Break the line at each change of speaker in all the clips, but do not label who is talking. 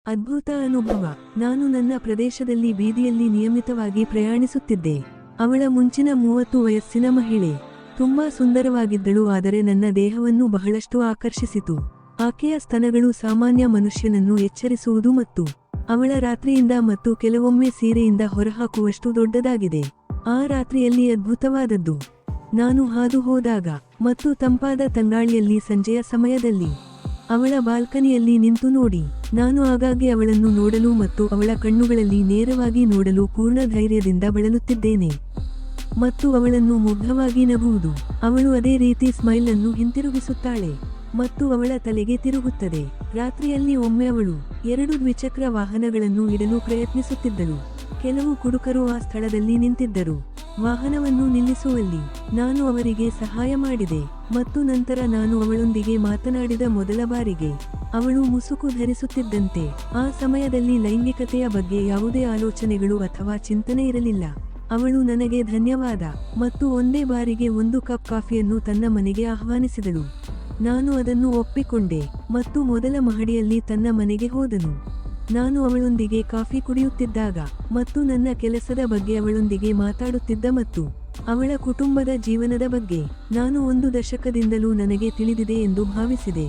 ಅದ್ಭುತ ಅನುಭವ. ನಾನು ನನ್ನ ಪ್ರದೇಶದಲ್ಲಿ ಬೀದಿಯಲ್ಲಿ ನಿಯಮಿತವಾಗಿ ಪ್ರಯಾಣಿಸುತ್ತಿದ್ದೆ. ಅವಳ ಮುಂಚಿನ 30 ವಯಸ್ಸಿನ ಮಹಿಳೆ. ತುಂಬಾ ಸುಂದರವಾಗಿದ್ದಳು, ಆದರೆ ನನ್ನ ದೇಹವನ್ನು ಬಹಳಷ್ಟು ಆಕರ್ಷಿಸಿತು. ಆಕೆಯ ಸ್ತನಗಳು ಸಾಮಾನ್ಯ ಮನುಷ್ಯನನ್ನು ಎಚ್ಚರಿಸುವುದು ಮತ್ತು ಅವಳ ರಾತ್ರಿಯಿಂದ ಮತ್ತು ಕೆಲವೊಮ್ಮೆ ಸೀರೆಯಿಂದ ಹೊರಹಾಕುವಷ್ಟು ದೊಡ್ಡದಾಗಿದೆ. ಆ ರಾತ್ರಿಯಲ್ಲಿ ಅದ್ಭುತವಾದದ್ದು. ನಾನು ಹಾದು ಹೋದಾಗ ಮತ್ತು ತಂಪಾದ ತಂಗಾಳಿಯಲ್ಲಿ ಸಂಜೆಯ ಸಮಯದಲ್ಲಿ ಅವಳ ಬಾಲ್ಕನಿಯಲ್ಲಿ ನಿಂತು ನೋಡಿ, ನಾನು ಆಗಾಗ್ಗೆ ಅವಳನ್ನು ನೋಡಲು ಮತ್ತು ಅವಳ ಕಣ್ಣುಗಳಲ್ಲಿ ನೇರವಾಗಿ ನೋಡಲು ಪೂರ್ಣ ಧೈರ್ಯದಿಂದ ಬಳಲುತ್ತಿದ್ದೇನೆ ಮತ್ತು ಅವಳನ್ನು ಮುಗ್ಧವಾಗಿ ನಗುವುದು. ಅವಳು ಅದೇ ರೀತಿ ಸ್ಮೈಲ್ ಅನ್ನು ಹಿಂತಿರುಗಿಸುತ್ತಾಳೆ ಮತ್ತು ಅವಳ ತಲೆಗೆ ತಿರುಗುತ್ತದೆ. ರಾತ್ರಿಯಲ್ಲಿ ಒಮ್ಮೆ ಅವಳು 2 ದ್ವಿಚಕ್ರ ವಾಹನಗಳನ್ನು ಇಡಲು ಪ್ರಯತ್ನಿಸುತ್ತಿದ್ದಳು. ಕೆಲವು ಕುಡುಕರು ಆ ಸ್ಥಳದಲ್ಲಿ ನಿಂತಿದ್ದರು. ವಾಹನವನ್ನು ನಿಲ್ಲಿಸುವಲ್ಲಿ ನಾನು ಅವರಿಗೆ ಸಹಾಯ ಮಾಡಿದೆ ಮತ್ತು ನಂತರ ನಾನು ಅವಳೊಂದಿಗೆ ಮಾತನಾಡಿದ ಮೊದಲ ಬಾರಿಗೆ ಅವಳು ಮುಸುಕು ಧರಿಸುತ್ತಿದ್ದಂತೆ. ಆ ಸಮಯದಲ್ಲಿ ಲೈಂಗಿಕತೆಯ ಬಗ್ಗೆ ಯಾವುದೇ ಆಲೋಚನೆಗಳು ಅಥವಾ ಚಿಂತನೆ ಇರಲಿಲ್ಲ. ಅವಳು ನನಗೆ ಧನ್ಯವಾದ ಮತ್ತು ಒಂದೇ ಬಾರಿಗೆ 1 ಕಪ್ ಕಾಫಿಯನ್ನು ತನ್ನ ಮನೆಗೆ ಆಹ್ವಾನಿಸಿದಳು. ನಾನು ಅದನ್ನು ಒಪ್ಪಿಕೊಂಡೆ ಮತ್ತು ಮೊದಲ ಮಹಡಿಯಲ್ಲಿ ತನ್ನ ಮನೆಗೆ ಹೋದನು. ನಾನು ಅವಳೊಂದಿಗೆ ಕಾಫಿ ಕುಡಿಯುತ್ತಿದ್ದಾಗ ಮತ್ತು ನನ್ನ ಕೆಲಸದ ಬಗ್ಗೆ ಅವಳೊಂದಿಗೆ ಮಾತಾಡುತ್ತಿದ್ದ ಮತ್ತು ಅವಳ ಕುಟುಂಬದ ಜೀವನದ ಬಗ್ಗೆ ನಾನು 1 ದಶಕದಿಂದಲೂ ನನಗೆ ತಿಳಿದಿದೆ ಎಂದು ಭಾವಿಸಿದೆ.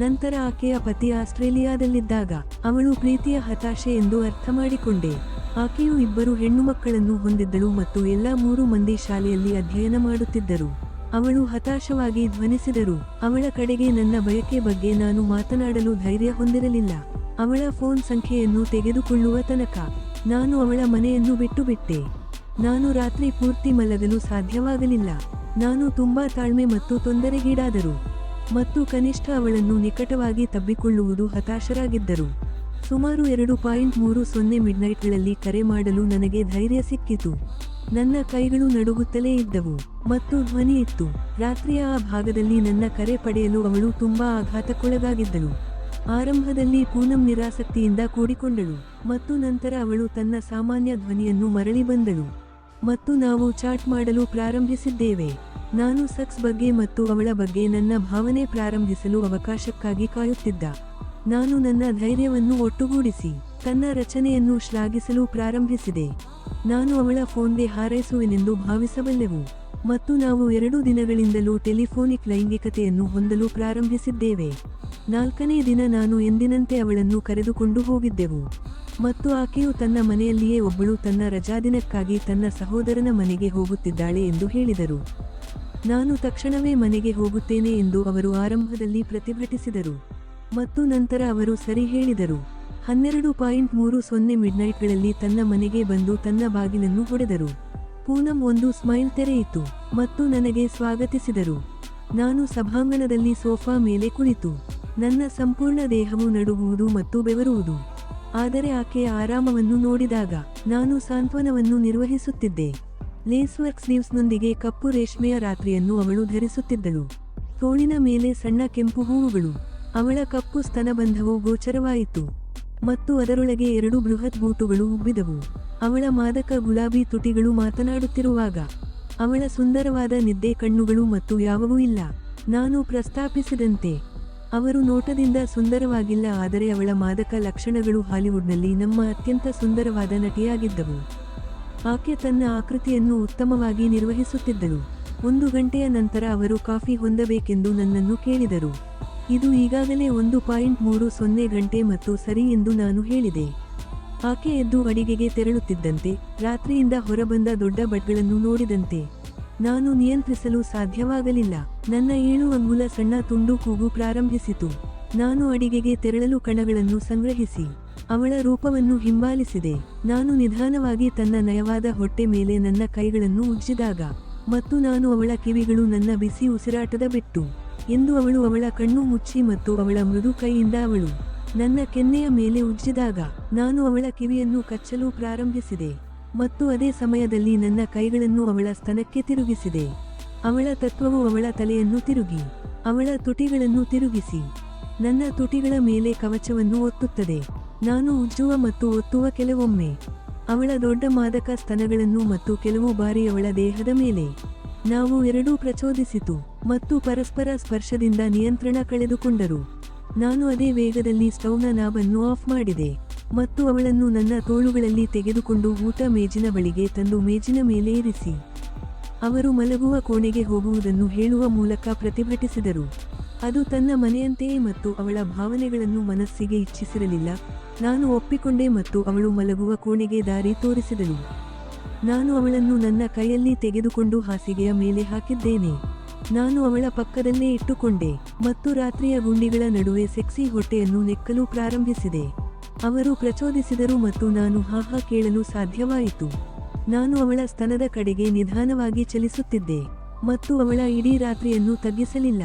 ನಂತರ ಆಕೆಯ ಪತಿ ಆಸ್ಟ್ರೇಲಿಯಾದಲ್ಲಿದ್ದಾಗ ಅವಳು ಪ್ರೀತಿಯ ಹತಾಶೆ ಎಂದು ಅರ್ಥಮಾಡಿಕೊಂಡೆ. ಆಕೆಯು 2 ಹೆಣ್ಣುಮಕ್ಕಳನ್ನು ಹೊಂದಿದ್ದಳು ಮತ್ತು ಎಲ್ಲಾ 3 ಮಂದಿ ಶಾಲೆಯಲ್ಲಿ ಅಧ್ಯಯನ ಮಾಡುತ್ತಿದ್ದರು. ಅವಳು ಹತಾಶವಾಗಿ ಧ್ವನಿಸಿದರು. ಅವಳ ಕಡೆಗೆ ನನ್ನ ಬಯಕೆ ಬಗ್ಗೆ ನಾನು ಮಾತನಾಡಲು ಧೈರ್ಯ ಹೊಂದಿರಲಿಲ್ಲ. ಅವಳ ಫೋನ್ ಸಂಖ್ಯೆಯನ್ನು ತೆಗೆದುಕೊಳ್ಳುವ ತನಕ ನಾನು ಅವಳ ಮನೆಯನ್ನು ಬಿಟ್ಟುಬಿಟ್ಟೆ. ನಾನು ರಾತ್ರಿ ಪೂರ್ತಿ ಮಲಗಲು ಸಾಧ್ಯವಾಗಲಿಲ್ಲ. ನಾನು ತುಂಬಾ ತಾಳ್ಮೆ ಮತ್ತು ತೊಂದರೆಗೀಡಾದರು ಮತ್ತು ಕನಿಷ್ಠ ಅವಳನ್ನು ನಿಕಟವಾಗಿ ತಬ್ಬಿಕೊಳ್ಳುವುದು ಹತಾಶರಾಗಿದ್ದರು. ಸುಮಾರು 2.30 ಮಿಡ್ನೈಟ್ಗಳಲ್ಲಿ ಕರೆ ಮಾಡಲು ನನಗೆ ಧೈರ್ಯ ಸಿಕ್ಕಿತು. ನನ್ನ ಕೈಗಳು ನಡುಗುತ್ತಲೇ ಇದ್ದವು ಮತ್ತು ಧ್ವನಿ ಇತ್ತು. ರಾತ್ರಿಯ ಆ ಭಾಗದಲ್ಲಿ ನನ್ನ ಕರೆ ಪಡೆಯಲು ಅವಳು ತುಂಬಾ ಆಘಾತಕ್ಕೊಳಗಾಗಿದ್ದಳು. ಆರಂಭದಲ್ಲಿ ಪೂನಂ ನಿರಾಸಕ್ತಿಯಿಂದ ಕೂಡಿಕೊಂಡಳು ಮತ್ತು ನಂತರ ಅವಳು ತನ್ನ ಸಾಮಾನ್ಯ ಧ್ವನಿಯನ್ನು ಮರಳಿ ಬಂದಳು ಮತ್ತು ನಾವು ಚಾಟ್ ಮಾಡಲು ಪ್ರಾರಂಭಿಸಿದ್ದೇವೆ. ನಾನು ಸೆಕ್ಸ್ ಬಗ್ಗೆ ಮತ್ತು ಅವಳ ಬಗ್ಗೆ ನನ್ನ ಭಾವನೆ ಪ್ರಾರಂಭಿಸಲು ಅವಕಾಶಕ್ಕಾಗಿ ಕಾಯುತ್ತಿದ್ದ. ನಾನು ನನ್ನ ಧೈರ್ಯವನ್ನು ಒಟ್ಟುಗೂಡಿಸಿ ತನ್ನ ರಚನೆಯನ್ನು ಶ್ಲಾಘಿಸಲು ಪ್ರಾರಂಭಿಸಿದೆ. ನಾನು ಅವಳ ಫೋನ್ಗೆ ಹಾರೈಸುವೆನೆಂದು ಭಾವಿಸಬಲ್ಲೆವು ಮತ್ತು ನಾವು 2 ದಿನಗಳಿಂದಲೂ ಟೆಲಿಫೋನಿಕ್ ಲೈಂಗಿಕತೆಯನ್ನು ಹೊಂದಲು ಪ್ರಾರಂಭಿಸಿದ್ದೇವೆ. 4ನೇ ದಿನ ನಾನು ಎಂದಿನಂತೆ ಅವಳನ್ನು ಕರೆದುಕೊಂಡು ಹೋಗಿದ್ದೆವು ಮತ್ತು ಆಕೆಯು ತನ್ನ ಮನೆಯಲ್ಲಿಯೇ ಒಬ್ಬಳು ತನ್ನ ರಜಾದಿನಕ್ಕಾಗಿ ತನ್ನ ಸಹೋದರನ ಮನೆಗೆ ಹೋಗುತ್ತಿದ್ದಾಳೆ ಎಂದು ಹೇಳಿದರು. ನಾನು ತಕ್ಷಣವೇ ಮನೆಗೆ ಹೋಗುತ್ತೇನೆ ಎಂದು ಅವರು ಆರಂಭದಲ್ಲಿ ಪ್ರತಿಭಟಿಸಿದರು ಮತ್ತು ನಂತರ ಅವರು ಸರಿ ಹೇಳಿದರು. 12.30 ಮಿಡ್ನೈಟ್ಗಳಲ್ಲಿ ತನ್ನ ಮನೆಗೆ ಬಂದು ತನ್ನ ಬಾಗಿಲನ್ನು ಹೊಡೆದರು. ಪೂನಂ ಒಂದು ಸ್ಮೈಲ್ ತೆರೆಯಿತು ಮತ್ತು ನನಗೆ ಸ್ವಾಗತಿಸಿದರು. ನಾನು ಸಭಾಂಗಣದಲ್ಲಿ ಸೋಫಾ ಮೇಲೆ ಕುಳಿತು ನನ್ನ ಸಂಪೂರ್ಣ ದೇಹವು ನಡುಗುವುದು ಮತ್ತು ಬೆವರುವುದು. ಆದರೆ ಆಕೆಯ ಆರಾಮವನ್ನು ನೋಡಿದಾಗ ನಾನು ಸಾಂತ್ವನವನ್ನು ನಿರ್ವಹಿಸುತ್ತಿದ್ದೆ. ಲೇಸ್ವರ್ಕ್ ಸ್ಲೀವ್ಸ್ನೊಂದಿಗೆ ಕಪ್ಪು ರೇಷ್ಮೆಯ ರಾತ್ರಿಯನ್ನು ಅವಳು ಧರಿಸುತ್ತಿದ್ದಳು. ತೋಳಿನ ಮೇಲೆ ಸಣ್ಣ ಕೆಂಪು ಹೂವುಗಳು. ಅವಳ ಕಪ್ಪು ಸ್ತನಬಂಧವು ಗೋಚರವಾಯಿತು ಮತ್ತು ಅದರೊಳಗೆ 2 ಬೃಹತ್ ಬೂಟುಗಳು ಉಬ್ಬಿದವು. ಅವಳ ಮಾದಕ ಗುಲಾಬಿ ತುಟಿಗಳು ಮಾತನಾಡುತ್ತಿರುವಾಗ ಅವಳ ಸುಂದರವಾದ ನಿದ್ದೆ ಕಣ್ಣುಗಳು ಮತ್ತು ಯಾವುವೂ ಇಲ್ಲ. ನಾನು ಪ್ರಸ್ತಾಪಿಸಿದಂತೆ ಅವರು ನೋಟದಿಂದ ಸುಂದರವಾಗಿಲ್ಲ, ಆದರೆ ಅವಳ ಮಾದಕ ಲಕ್ಷಣಗಳು ಹಾಲಿವುಡ್ನಲ್ಲಿ ನಮ್ಮ ಅತ್ಯಂತ ಸುಂದರವಾದ ನಟಿಯಾಗಿದ್ದವು. ಆಕೆ ತನ್ನ ಆಕೃತಿಯನ್ನು ಉತ್ತಮವಾಗಿ ನಿರ್ವಹಿಸುತ್ತಿದ್ದಳು. 1 ಗಂಟೆಯ ನಂತರ ಅವರು ಕಾಫಿ ಹೊಂದಬೇಕೆಂದು ನನ್ನನ್ನು ಕೇಳಿದರು. ಇದು ಈಗಾಗಲೇ 1.30 ಗಂಟೆ ಮತ್ತು ಸರಿ ಎಂದು ನಾನು ಹೇಳಿದೆ. ಆಕೆ ಎದ್ದು ಅಡಿಗೆಗೆ ತೆರಳುತ್ತಿದ್ದಂತೆ, ರಾತ್ರಿಯಿಂದ ಹೊರಬಂದ ದೊಡ್ಡ ಬಡ್ಗಳನ್ನು ನೋಡಿದಂತೆ ನಾನು ನಿಯಂತ್ರಿಸಲು ಸಾಧ್ಯವಾಗಲಿಲ್ಲ. ನನ್ನ 7 ಅಂಗುಲ ಸಣ್ಣ ತುಂಡು ಕೂಗು ಪ್ರಾರಂಭಿಸಿತು. ನಾನು ಅಡಿಗೆಗೆ ತೆರಳಲು ಕಣಗಳನ್ನು ಸಂಗ್ರಹಿಸಿ ಅವಳ ರೂಪವನ್ನು ಹಿಂಬಾಲಿಸಿದೆ. ನಾನು ನಿಧಾನವಾಗಿ ತನ್ನ ನಯವಾದ ಹೊಟ್ಟೆ ಮೇಲೆ ನನ್ನ ಕೈಗಳನ್ನು ಉಜ್ಜಿದಾಗ ಮತ್ತು ನಾನು ಅವಳ ಕಿವಿಗಳು ನನ್ನ ಬಿಸಿ ಉಸಿರಾಟದ ಬೆಟ್ಟು ಎಂದು ಅವಳು ಅವಳ ಕಣ್ಣು ಮುಚ್ಚಿ ಮತ್ತು ಅವಳ ಮೃದು ಕೈಯಿಂದ ಅವಳು ನನ್ನ ಕೆನ್ನೆಯ ಮೇಲೆ ಉಜ್ಜಿದಾಗ ನಾನು ಅವಳ ಕಿವಿಯನ್ನು ಕಚ್ಚಲು ಪ್ರಾರಂಭಿಸಿದೆ ಮತ್ತು ಅದೇ ಸಮಯದಲ್ಲಿ ನನ್ನ ಕೈಗಳನ್ನು ಅವಳ ಸ್ತನಕ್ಕೆ ತಿರುಗಿಸಿದೆ. ಅವಳ ತತ್ವವು ಅವಳ ತಲೆಯನ್ನು ತಿರುಗಿ ಅವಳ ತುಟಿಗಳನ್ನು ತಿರುಗಿಸಿ ನನ್ನ ತುಟಿಗಳ ಮೇಲೆ ಕವಚವನ್ನು ಒತ್ತುತ್ತದೆ. ನಾನು ಉಜ್ಜುವ ಮತ್ತು ಒತ್ತುವ ಕೆಲವೊಮ್ಮೆ ಅವಳ ದೊಡ್ಡ ಮಾದಕ ಸ್ತನಗಳನ್ನು ಮತ್ತು ಕೆಲವು ಬಾರಿ ಅವಳ ದೇಹದ ಮೇಲೆ. ನಾವು ಎರಡೂ ಪ್ರಚೋದಿಸಿತು ಮತ್ತು ಪರಸ್ಪರ ಸ್ಪರ್ಶದಿಂದ ನಿಯಂತ್ರಣ ಕಳೆದುಕೊಂಡರು. ನಾನು ಅದೇ ವೇಗದಲ್ಲಿ ಸ್ಟವ್ನ ನಾಬನ್ನು ಆಫ್ ಮಾಡಿದೆ ಮತ್ತು ಅವಳನ್ನು ನನ್ನ ತೋಳುಗಳಲ್ಲಿ ತೆಗೆದುಕೊಂಡು ಊಟ ಮೇಜಿನ ಬಳಿಗೆ ತಂದು ಮೇಜಿನ ಮೇಲೆ ಇರಿಸಿ ಅವರು ಮಲಗುವ ಕೋಣೆಗೆ ಹೋಗುವುದನ್ನು ಹೇಳುವ ಮೂಲಕ ಪ್ರತಿಭಟಿಸಿದರು. ಅದು ತನ್ನ ಮನೆಯಂತೆಯೇ ಮತ್ತು ಅವಳ ಭಾವನೆಗಳನ್ನು ಮನಸ್ಸಿಗೆ ಇಚ್ಛಿಸಿರಲಿಲ್ಲ. ನಾನು ಒಪ್ಪಿಕೊಂಡೆ ಮತ್ತು ಅವಳು ಮಲಗುವ ಕೋಣೆಗೆ ದಾರಿ ತೋರಿಸಿದಳು. ನಾನು ಅವಳನ್ನು ನನ್ನ ಕೈಯಲ್ಲಿ ತೆಗೆದುಕೊಂಡು ಹಾಸಿಗೆಯ ಮೇಲೆ ಹಾಕಿದ್ದೇನೆ. ನಾನು ಅವಳ ಪಕ್ಕದಲ್ಲೇ ಇಟ್ಟುಕೊಂಡೆ ಮತ್ತು ರಾತ್ರಿಯ ಗುಂಡಿಗಳ ನಡುವೆ ಸೆಕ್ಸಿ ಹೊಟ್ಟೆಯನ್ನು ನೆಕ್ಕಲು ಪ್ರಾರಂಭಿಸಿದೆ. ಅವರು ಪ್ರಚೋದಿಸಿದರು ಮತ್ತು ನಾನು ಹಾಹಾ ಕೇಳಲು ಸಾಧ್ಯವಾಯಿತು. ನಾನು ಅವಳ ಸ್ತನದ ಕಡೆಗೆ ನಿಧಾನವಾಗಿ ಚಲಿಸುತ್ತಿದ್ದೆ ಮತ್ತು ಅವಳ ಇಡೀ ರಾತ್ರಿಯನ್ನು ತಗ್ಗಿಸಲಿಲ್ಲ.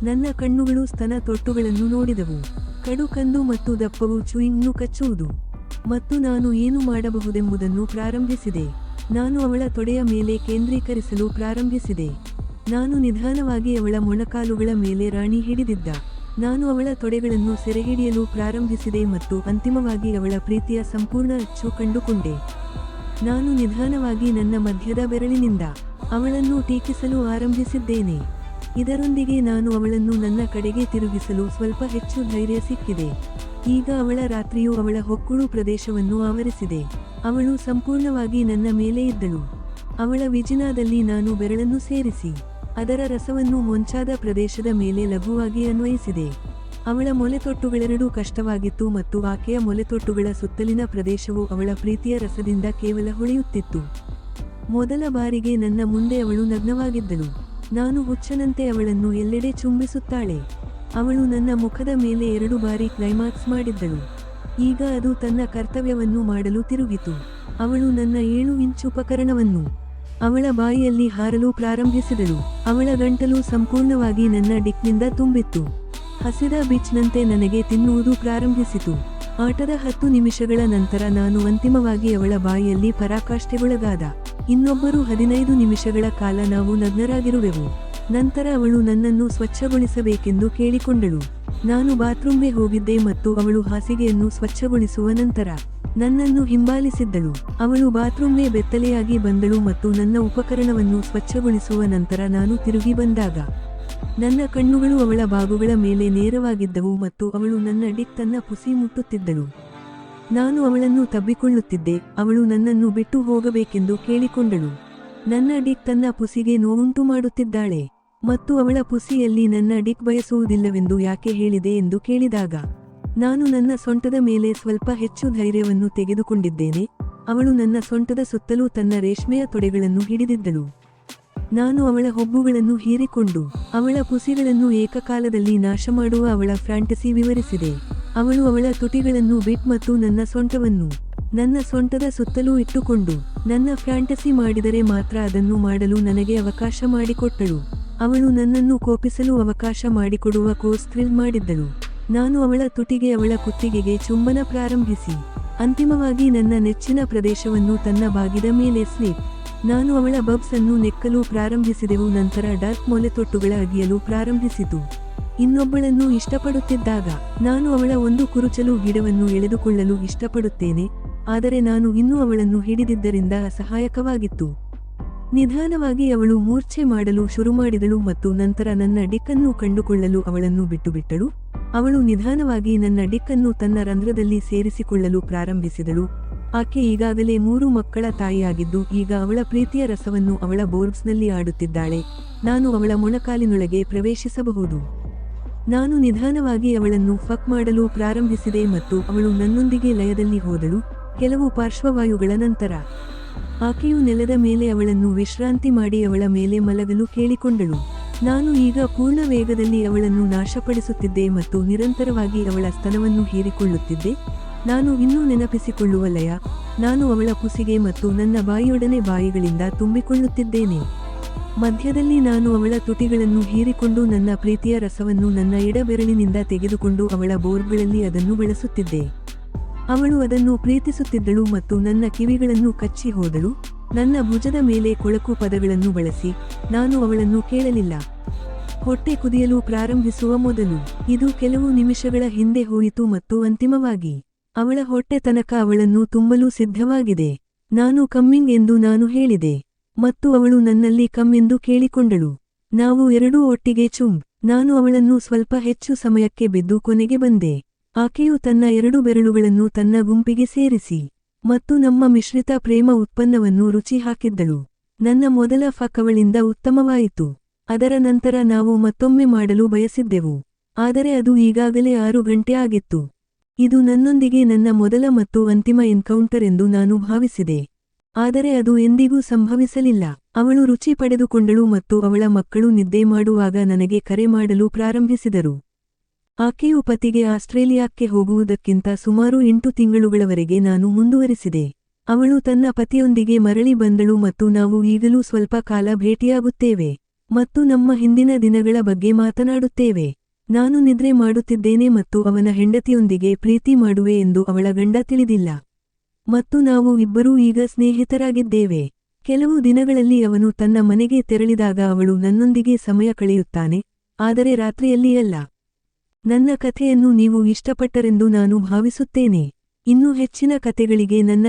ನನ್ನ ಕಣ್ಣುಗಳು ಸ್ತನ ತೊಟ್ಟುಗಳನ್ನು ನೋಡಿದವು, ಕಡು ಕಂದು ಮತ್ತು ದಪ್ಪವು ಚೂಯಿಂಗ್ನು ಕಚ್ಚುವುದು, ಮತ್ತು ನಾನು ಏನು ಮಾಡಬಹುದೆಂಬುದನ್ನು ಪ್ರಾರಂಭಿಸಿದೆ. ನಾನು ಅವಳ ತೊಡೆಯ ಮೇಲೆ ಕೇಂದ್ರೀಕರಿಸಲು ಪ್ರಾರಂಭಿಸಿದೆ. ನಾನು ನಿಧಾನವಾಗಿ ಅವಳ ಮೊಣಕಾಲುಗಳ ಮೇಲೆ ರಾಣಿ ಹಿಡಿದಿದ್ದ. ನಾನು ಅವಳ ತೊಡೆಗಳನ್ನು ಸೆರೆಹಿಡಿಯಲು ಪ್ರಾರಂಭಿಸಿದೆ ಮತ್ತು ಅಂತಿಮವಾಗಿ ಅವಳ ಪ್ರೀತಿಯ ಸಂಪೂರ್ಣ ಅಚ್ಚು ಕಂಡುಕೊಂಡೆ. ನಾನು ನಿಧಾನವಾಗಿ ನನ್ನ ಮಧ್ಯದ ಬೆರಳಿನಿಂದ ಅವಳನ್ನು ಟೀಕಿಸಲು ಆರಂಭಿಸಿದ್ದೇನೆ. ಇದರೊಂದಿಗೆ ನಾನು ಅವಳನ್ನು ನನ್ನ ಕಡೆಗೆ ತಿರುಗಿಸಲು ಸ್ವಲ್ಪ ಹೆಚ್ಚು ಧೈರ್ಯ ಸಿಕ್ಕಿದೆ. ಈಗ ಅವಳ ರಾತ್ರಿಯು ಅವಳ ಹೊಕ್ಕುಳು ಪ್ರದೇಶವನ್ನು ಆವರಿಸಿದೆ. ಅವಳು ಸಂಪೂರ್ಣವಾಗಿ ನನ್ನ ಮೇಲೆ ಇದ್ದಳು. ಅವಳ ವಿಜಿನಾದಲ್ಲಿ ನಾನು ಬೆರಳನ್ನು ಸೇರಿಸಿ ಅದರ ರಸವನ್ನು ಮೊಂಚಾದ ಪ್ರದೇಶದ ಮೇಲೆ ಲಘುವಾಗಿ ಅನ್ವಯಿಸಿದೆ. ಅವಳ ಮೊಲೆತೊಟ್ಟುಗಳೆರಡೂ ಕಷ್ಟವಾಗಿತ್ತು ಮತ್ತು ಆಕೆಯ ಮೊಲೆತೊಟ್ಟುಗಳ ಸುತ್ತಲಿನ ಪ್ರದೇಶವು ಅವಳ ಪ್ರೀತಿಯ ರಸದಿಂದ ಕೇವಲ ಹೊಳೆಯುತ್ತಿತ್ತು. ಮೊದಲ ಬಾರಿಗೆ ನನ್ನ ಮುಂದೆ ಅವಳು ನಗ್ನವಾಗಿದ್ದಳು. ನಾನು ಹುಚ್ಚನಂತೆ ಅವಳನ್ನು ಎಲ್ಲೆಡೆ ಚುಂಬಿಸುತ್ತಾಳೆ. ಅವಳು ನನ್ನ ಮುಖದ ಮೇಲೆ 2 ಬಾರಿ ಕ್ಲೈಮ್ಯಾಕ್ಸ್ ಮಾಡಿದ್ದಳು. ಈಗ ಅದು ತನ್ನ ಕರ್ತವ್ಯವನ್ನು ಮಾಡಲು ತಿರುಗಿತು. ಅವಳು ನನ್ನ 7 ಇಂಚ್ ಉಪಕರಣವನ್ನು ಅವಳ ಬಾಯಿಯಲ್ಲಿ ಹಾರಲು ಪ್ರಾರಂಭಿಸಿದಳು. ಅವಳ ಗಂಟಲು ಸಂಪೂರ್ಣವಾಗಿ ನನ್ನ ಡಿಕ್ನಿಂದ ತುಂಬಿತ್ತು. ಹಸಿದ ಬಿಚ್ನಂತೆ ನನಗೆ ತಿನ್ನುವುದು ಪ್ರಾರಂಭಿಸಿತು. ಆಟದ 10 ನಿಮಿಷಗಳ ನಂತರ ನಾನು ಅಂತಿಮವಾಗಿ ಅವಳ ಬಾಯಿಯಲ್ಲಿ ಪರಾಕಾಷ್ಠೆಗೊಳಗಾದ. ಇನ್ನೊಬ್ಬರು 15 ನಿಮಿಷಗಳ ಕಾಲ ನಾವು ನಗ್ನರಾಗಿರುವೆವು. ನಂತರ ಅವಳು ನನ್ನನ್ನು ಸ್ವಚ್ಛಗೊಳಿಸಬೇಕೆಂದು ಕೇಳಿಕೊಂಡಳು. ನಾನು ಬಾತ್ರೂಮ್ಗೆ ಹೋಗಿದ್ದೆ ಮತ್ತು ಅವಳು ಹಾಸಿಗೆಯನ್ನು ಸ್ವಚ್ಛಗೊಳಿಸುವ ನಂತರ ನನ್ನನ್ನು ಹಿಂಬಾಲಿಸಿದ್ದಳು. ಅವಳು ಬಾತ್ರೂಮ್ಗೆ ಬೆತ್ತಲೆಯಾಗಿ ಬಂದಳು ಮತ್ತು ನನ್ನ ಉಪಕರಣವನ್ನು ಸ್ವಚ್ಛಗೊಳಿಸುವ ನಂತರ ನಾನು ತಿರುಗಿ ಬಂದಾಗ ನನ್ನ ಕಣ್ಣುಗಳು ಅವಳ ಬಾಗುಗಳ ಮೇಲೆ ನೇರವಾಗಿದ್ದವು ಮತ್ತು ಅವಳು ನನ್ನ ಡಿಕ್ ತನ್ನ ಪುಸಿ ಮುಟ್ಟುತ್ತಿದ್ದಳು. ನಾನು ಅವಳನ್ನು ತಬ್ಬಿಕೊಳ್ಳುತ್ತಿದ್ದೆ. ಅವಳು ನನ್ನನ್ನು ಬಿಟ್ಟು ಹೋಗಬೇಕೆಂದು ಕೇಳಿಕೊಂಡಳು. ನನ್ನ ಡಿಕ್ ತನ್ನ ಪುಸಿಗೆ ನೋವುಂಟು ಮಾಡುತ್ತಿದ್ದಾಳೆ ಮತ್ತು ಅವಳ ಪುಸಿಯಲ್ಲಿ ನನ್ನ ಡಿಕ್ ಬಯಸುವುದಿಲ್ಲವೆಂದು ಯಾಕೆ ಹೇಳಿದೆ ಎಂದು ಕೇಳಿದಾಗ ನಾನು ನನ್ನ ಸೊಂಟದ ಮೇಲೆ ಸ್ವಲ್ಪ ಹೆಚ್ಚು ಧೈರ್ಯವನ್ನು ತೆಗೆದುಕೊಂಡಿದ್ದೇನೆ. ಅವಳು ನನ್ನ ಸೊಂಟದ ಸುತ್ತಲೂ ತನ್ನ ರೇಷ್ಮೆಯ ತೊಡೆಗಳನ್ನು ಹಿಡಿದಿದ್ದಳು. ನಾನು ಅವಳ ಹೊಬ್ಬುಗಳನ್ನು ಹೀರಿಕೊಂಡು ಅವಳ ಪುಸಿಗಳನ್ನು ಏಕಕಾಲದಲ್ಲಿ ನಾಶಮಾಡುವ ಅವಳ ಫ್ಯಾಂಟಸಿ ವಿವರಿಸಿದೆ. ಅವಳು ಅವಳ ತುಟಿಗಳನ್ನು ಬಿಟ್ ಮತ್ತು ನನ್ನ ಸೊಂಟವನ್ನು ನನ್ನ ಸೊಂಟದ ಸುತ್ತಲೂ ಇಟ್ಟುಕೊಂಡು ನನ್ನ ಫ್ಯಾಂಟಸಿ ಮಾಡಿದರೆ ಮಾತ್ರ ಅದನ್ನು ಮಾಡಲು ನನಗೆ ಅವಕಾಶ ಮಾಡಿಕೊಟ್ಟಳು. ಅವಳು ನನ್ನನ್ನು ಕೋಪಿಸಲು ಅವಕಾಶ ಮಾಡಿಕೊಡುವ ಕೋರ್ಸ್ ಥ್ರಿಲ್ ಮಾಡಿದ್ದಳು. ನಾನು ಅವಳ ತುಟಿಗೆ ಅವಳ ಕುತ್ತಿಗೆಗೆ ಚುಂಬನ ಪ್ರಾರಂಭಿಸಿ ಅಂತಿಮವಾಗಿ ನನ್ನ ನೆಚ್ಚಿನ ಪ್ರದೇಶವನ್ನು ತನ್ನ ಬಾಗಿದ ಮೇಲೆ ಸ್ಲಿಪ್. ನಾನು ಅವಳ ಬಬ್ಸ್ ಅನ್ನು ನೆಕ್ಕಲು ಪ್ರಾರಂಭಿಸಿದೆವು. ನಂತರ ಡಾರ್ಕ್ ಮೊಲೆತೊಟ್ಟುಗಳ ಅಗಿಯಲು ಪ್ರಾರಂಭಿಸಿತು. ಇನ್ನೊಬ್ಬಳನ್ನು ಇಷ್ಟಪಡುತ್ತಿದ್ದಾಗ ನಾನು ಅವಳ ಒಂದು ಕುರುಚಲು ಗಿಡವನ್ನು ಎಳೆದುಕೊಳ್ಳಲು ಇಷ್ಟಪಡುತ್ತೇನೆ, ಆದರೆ ನಾನು ಇನ್ನೂ ಅವಳನ್ನು ಹಿಡಿದಿದ್ದರಿಂದ ಅಸಹಾಯಕವಾಗಿತ್ತು. ನಿಧಾನವಾಗಿ ಅವಳು ಮೂರ್ಛೆ ಮಾಡಲು ಶುರುಮಾಡಿದಳು ಮತ್ತು ನಂತರ ನನ್ನ ಡಿಕ್ಕನ್ನು ಕಂಡುಕೊಳ್ಳಲು ಅವಳನ್ನು ಬಿಟ್ಟುಬಿಟ್ಟಳು. ಅವಳು ನಿಧಾನವಾಗಿ ನನ್ನ ಡಿಕ್ಕನ್ನು ತನ್ನ ರಂಧ್ರದಲ್ಲಿ ಸೇರಿಸಿಕೊಳ್ಳಲು ಪ್ರಾರಂಭಿಸಿದಳು. ಆಕೆ ಈಗಾಗಲೇ 3 ಮಕ್ಕಳ ತಾಯಿಯಾಗಿದ್ದು ಈಗ ಅವಳ ಪ್ರೀತಿಯ ರಸವನ್ನು ಅವಳ ಬೋರ್ಬ್ಸ್ನಲ್ಲಿ ಆಡುತ್ತಿದ್ದಾಳೆ. ನಾನು ಅವಳ ಮೊಣಕಾಲಿನೊಳಗೆ ಪ್ರವೇಶಿಸಬಹುದು. ನಾನು ನಿಧಾನವಾಗಿ ಅವಳನ್ನು ಫಕ್ ಮಾಡಲು ಪ್ರಾರಂಭಿಸಿದೆ ಮತ್ತು ಅವಳು ನನ್ನೊಂದಿಗೆ ಲಯದಲ್ಲಿ ಹೋದಳು. ಕೆಲವು ಪಾರ್ಶ್ವವಾಯುಗಳ ನಂತರ ಆಕೆಯು ನೆಲದ ಮೇಲೆ ಅವಳನ್ನು ವಿಶ್ರಾಂತಿ ಮಾಡಿ ಅವಳ ಮೇಲೆ ಮಲಗಲು ಕೇಳಿಕೊಂಡಳು. ನಾನು ಈಗ ಪೂರ್ಣ ವೇಗದಲ್ಲಿ ಅವಳನ್ನು ನಾಶಪಡಿಸುತ್ತಿದ್ದೆ ಮತ್ತು ನಿರಂತರವಾಗಿ ಅವಳ ಸ್ತನವನ್ನು ಹೀರಿಕೊಳ್ಳುತ್ತಿದ್ದೆ. ನಾನು ಇನ್ನೂ ನೆನಪಿಸಿಕೊಳ್ಳುವ ಲಯ. ನಾನು ಅವಳ ಪುಸಿಗೆ ಮತ್ತು ನನ್ನ ಬಾಯಿಯೊಡನೆ ಬಾಯಿಗಳಿಂದ ತುಂಬಿಕೊಳ್ಳುತ್ತಿದ್ದೇನೆ. ಮಧ್ಯದಲ್ಲಿ ನಾನು ಅವಳ ತುಟಿಗಳನ್ನು ಹೀರಿಕೊಂಡು ನನ್ನ ಪ್ರೀತಿಯ ರಸವನ್ನು ನನ್ನ ಎಡಬೆರಳಿನಿಂದ ತೆಗೆದುಕೊಂಡು ಅವಳ ಬೋರ್ಗಳಲ್ಲಿ ಅದನ್ನು ಬಳಸುತ್ತಿದ್ದೆ. ಅವಳು ಅದನ್ನು ಪ್ರೀತಿಸುತ್ತಿದ್ದಳು ಮತ್ತು ನನ್ನ ಕಿವಿಗಳನ್ನು ಕಚ್ಚಿ ಹೋದಳು. ನನ್ನ ಭುಜದ ಮೇಲೆ ಕೊಳಕು ಪದಗಳನ್ನು ಬಳಸಿ ನಾನು ಅವಳನ್ನು ಕೇಳಲಿಲ್ಲ. ಹೊಟ್ಟೆ ಕುದಿಯಲು ಪ್ರಾರಂಭಿಸುವ ಮೊದಲು ಇದು ಕೆಲವು ನಿಮಿಷಗಳ ಹಿಂದೆ ಹೋಯಿತು ಮತ್ತು ಅಂತಿಮವಾಗಿ ಅವಳ ಹೊಟ್ಟೆ ತನಕ ಅವಳನ್ನು ತುಂಬಲು ಸಿದ್ಧವಾಗಿದೆ. ನಾನು ಕಮ್ಮಿಂಗ್ ಎಂದು ನಾನು ಹೇಳಿದೆ ಮತ್ತು ಅವಳು ನನ್ನಲ್ಲಿ ಕಮ್ ಎಂದು ಕೇಳಿಕೊಂಡಳು. ನಾವು ಎರಡೂ ಒಟ್ಟಿಗೆ ನಾನು ಅವಳನ್ನು ಸ್ವಲ್ಪ ಹೆಚ್ಚು ಸಮಯಕ್ಕೆ ಬಿದ್ದು ಕೊನೆಗೆ ಬಂದೆ. ಆಕೆಯು ತನ್ನ 2 ಬೆರಳುಗಳನ್ನು ತನ್ನ ಗುಂಪಿಗೆ ಸೇರಿಸಿ ಮತ್ತು ನಮ್ಮ ಮಿಶ್ರಿತ ಪ್ರೇಮ ಉತ್ಪನ್ನವನ್ನು ರುಚಿ ಹಾಕಿದ್ದಳು. ನನ್ನ ಮೊದಲ ಫಕ್ ಅವಳಿಂದ ಉತ್ತಮವಾಯಿತು. ಅದರ ನಂತರ ನಾವು ಮತ್ತೊಮ್ಮೆ ಮಾಡಲು ಬಯಸಿದ್ದೆವು, ಆದರೆ ಅದು ಈಗಾಗಲೇ 6 ಗಂಟೆ ಆಗಿತ್ತು. ಇದು ನನ್ನೊಂದಿಗೆ ನನ್ನ ಮೊದಲ ಮತ್ತು ಅಂತಿಮ ಎನ್ಕೌಂಟರ್ ಎಂದು ನಾನು ಭಾವಿಸಿದೆ, ಆದರೆ ಅದು ಎಂದಿಗೂ ಸಂಭವಿಸಲಿಲ್ಲ. ಅವಳು ರುಚಿ ಪಡೆದುಕೊಂಡಳು ಮತ್ತು ಅವಳ ಮಕ್ಕಳು ನಿದ್ದೆ ಮಾಡುವಾಗ ನನಗೆ ಕರೆ ಮಾಡಲು ಪ್ರಾರಂಭಿಸಿದರು. ಆಕೆಯು ಪತಿಗೆ ಆಸ್ಟ್ರೇಲಿಯಾಕ್ಕೆ ಹೋಗುವುದಕ್ಕಿಂತ ಸುಮಾರು 8 ತಿಂಗಳುಗಳವರೆಗೆ ನಾನು ಮುಂದುವರಿಸಿದೆ. ಅವಳು ತನ್ನ ಪತಿಯೊಂದಿಗೆ ಮರಳಿ ಬಂದಳು ಮತ್ತು ನಾವು ಈಗಲೂ ಸ್ವಲ್ಪ ಕಾಲ ಭೇಟಿಯಾಗುತ್ತೇವೆ ಮತ್ತು ನಮ್ಮ ಹಿಂದಿನ ದಿನಗಳ ಬಗ್ಗೆ ಮಾತನಾಡುತ್ತೇವೆ. ನಾನು ನಿದ್ರೆ ಮಾಡುತ್ತಿದ್ದೇನೆ ಮತ್ತು ಅವನ ಹೆಂಡತಿಯೊಂದಿಗೆ ಪ್ರೀತಿ ಮಾಡುವೆ ಎಂದು ಅವಳ ಗಂಡ ತಿಳಿದಿಲ್ಲ ಮತ್ತು ನಾವು ಇಬ್ಬರೂ ಈಗ ಸ್ನೇಹಿತರಾಗಿದ್ದೇವೆ. ಕೆಲವು ದಿನಗಳಲ್ಲಿ ಅವನು ತನ್ನ ಮನೆಗೆ ತೆರಳಿದಾಗ ಅವಳು ನನ್ನೊಂದಿಗೆ ಸಮಯ ಕಳೆಯುತ್ತಾನೆ, ಆದರೆ ರಾತ್ರಿಯಲ್ಲಿ ಅಲ್ಲ. ನನ್ನ ಕಥೆಯನ್ನು ನೀವು ಇಷ್ಟಪಟ್ಟರೆಂದು ನಾನು ಭಾವಿಸುತ್ತೇನೆ. ಇನ್ನೂ ಹೆಚ್ಚಿನ ಕಥೆಗಳಿಗೆ ನನ್ನ